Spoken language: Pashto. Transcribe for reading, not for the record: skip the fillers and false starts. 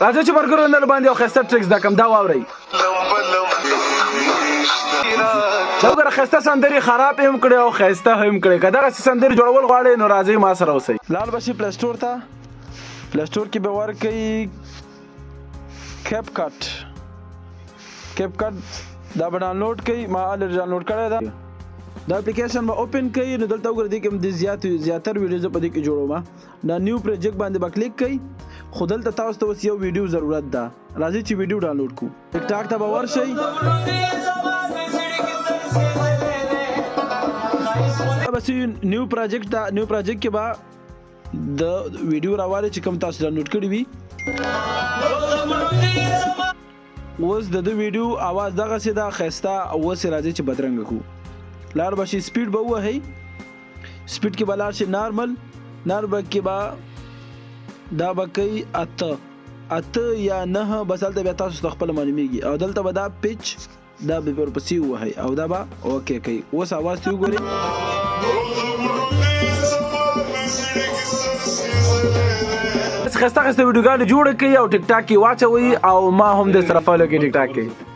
راځئ چې ملګرو نن باندې یو ښایسته ټریکس دا کوم دا واورئ دا وګوره ښایسته سندرې خراب هم کړې او ښایسته هم کړې که دغسې سندرې جوړول غواړئ نو راځئ ما سره اوسئ لاړ به شي پلی سټور ته پلی سټور کې به ورکوي کیپ کټ دا به ډاونلوډ کوي ما الریډي ډاونلوډ کړی ده دا اپلیکیشن به اوپن کوي نو دلته وګورئ دې کې هم د زیاتر ویډیو زه په دې کې جوړوم دا نیو پروجیکټ باندې به کلیک کوئ خو دلته تاسو ته اوس یو ویډیو ضرورت ده راځئ چې ویډیو ډاونلوډ کړو ټیک ټاک ته به ورشئ بس نیو پروجیکټ کې به د ویډیو راوالئ چې کوم تاسو ډاونلوډ کړي وي اوس د ده ویډیو اواز دغسې ده ښایسته اوس یې راځئ چې بدرنګه کړو لاړ به شي سپیډ به ووهئ سپیډ کې به لاړ شي نارمل کې به دا به کوي 8 یا 9 بس هلته بیا تاسو ته خپله معلومیږي او دلته به دا پچ دا به ورپسې ووهئ او دا به اوکې کوي اوس اواز ته وګورئ ښایسته ویډیوګانې جوړه کوي او ټیک ټاک کې واچوئ او ما هم دې سره فالو کړئ ټیک ټاک کې